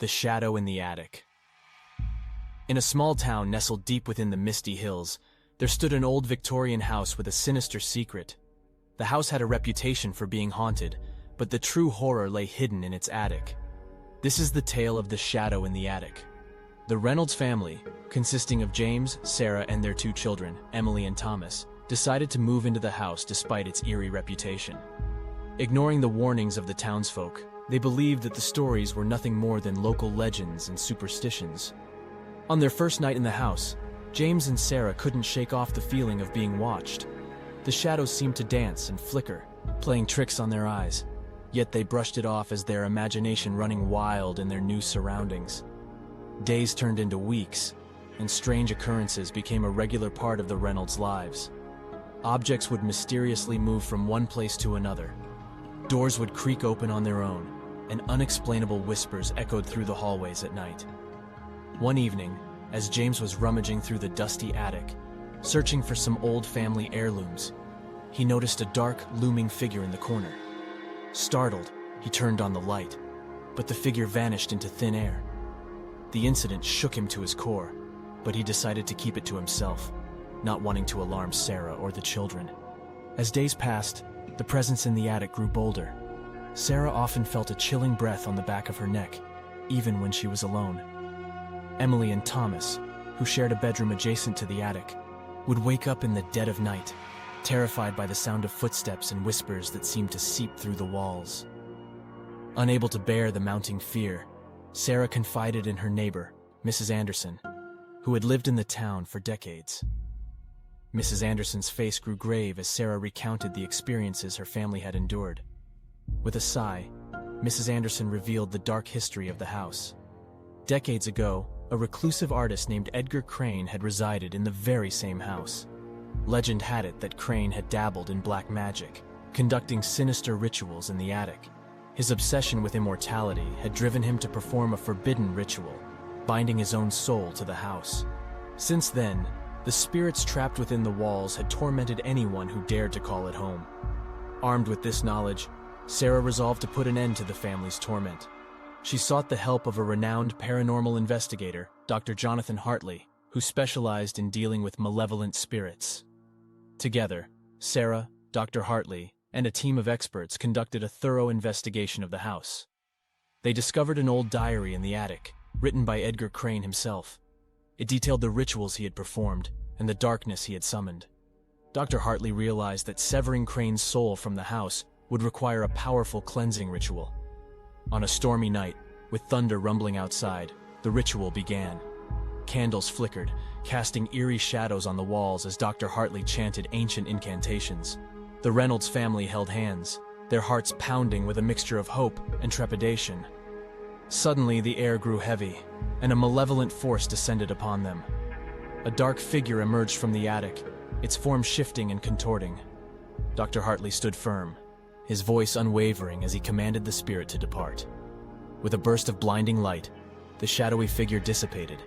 The shadow in the attic. In a small town nestled deep within the misty hills, there stood an old Victorian house with a sinister secret. The house had a reputation for being haunted, but the true horror lay hidden in its attic. This is the tale of the shadow in the attic. The Reynolds family, consisting of James, Sarah, and their two children, Emily and Thomas, decided to move into the house despite its eerie reputation. Ignoring the warnings of the townsfolk, they believed that the stories were nothing more than local legends and superstitions. On their first night in the house, James and Sarah couldn't shake off the feeling of being watched. The shadows seemed to dance and flicker, playing tricks on their eyes, yet they brushed it off as their imagination running wild in their new surroundings. Days turned into weeks, and strange occurrences became a regular part of the Reynolds' lives. Objects would mysteriously move from one place to another. Doors would creak open on their own, and unexplainable whispers echoed through the hallways at night. One evening, as James was rummaging through the dusty attic, searching for some old family heirlooms, he noticed a dark, looming figure in the corner. Startled, he turned on the light, but the figure vanished into thin air. The incident shook him to his core, but he decided to keep it to himself, not wanting to alarm Sarah or the children. As days passed, the presence in the attic grew bolder. Sarah often felt a chilling breath on the back of her neck, even when she was alone. Emily and Thomas, who shared a bedroom adjacent to the attic, would wake up in the dead of night, terrified by the sound of footsteps and whispers that seemed to seep through the walls. Unable to bear the mounting fear, Sarah confided in her neighbor, Mrs. Anderson, who had lived in the town for decades. Mrs. Anderson's face grew grave as Sarah recounted the experiences her family had endured. With a sigh, Mrs. Anderson revealed the dark history of the house. Decades ago, a reclusive artist named Edgar Crane had resided in the very same house. Legend had it that Crane had dabbled in black magic, conducting sinister rituals in the attic. His obsession with immortality had driven him to perform a forbidden ritual, binding his own soul to the house. Since then, the spirits trapped within the walls had tormented anyone who dared to call it home. Armed with this knowledge, Sarah resolved to put an end to the family's torment. She sought the help of a renowned paranormal investigator, Dr. Jonathan Hartley, who specialized in dealing with malevolent spirits. Together, Sarah, Dr. Hartley, and a team of experts conducted a thorough investigation of the house. They discovered an old diary in the attic, written by Edgar Crane himself. It detailed the rituals he had performed and the darkness he had summoned. Dr. Hartley realized that severing Crane's soul from the house would require a powerful cleansing ritual. On a stormy night, with thunder rumbling outside, the ritual began. Candles flickered, casting eerie shadows on the walls as Dr. Hartley chanted ancient incantations. The Reynolds family held hands, their hearts pounding with a mixture of hope and trepidation. Suddenly, the air grew heavy, and a malevolent force descended upon them. A dark figure emerged from the attic, its form shifting and contorting. Dr. Hartley stood firm, his voice unwavering as he commanded the spirit to depart. With a burst of blinding light, the shadowy figure dissipated,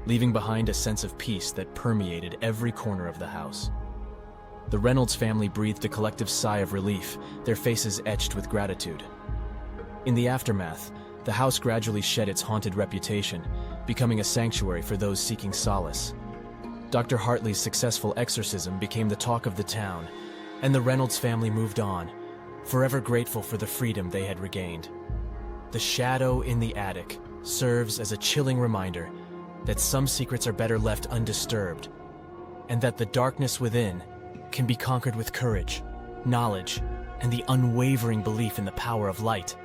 leaving behind a sense of peace that permeated every corner of the house. The Reynolds family breathed a collective sigh of relief, their faces etched with gratitude. In the aftermath, the house gradually shed its haunted reputation, becoming a sanctuary for those seeking solace. Dr. Hartley's successful exorcism became the talk of the town, and the Reynolds family moved on, forever grateful for the freedom they had regained. The shadow in the attic serves as a chilling reminder that some secrets are better left undisturbed, and that the darkness within can be conquered with courage, knowledge, and the unwavering belief in the power of light.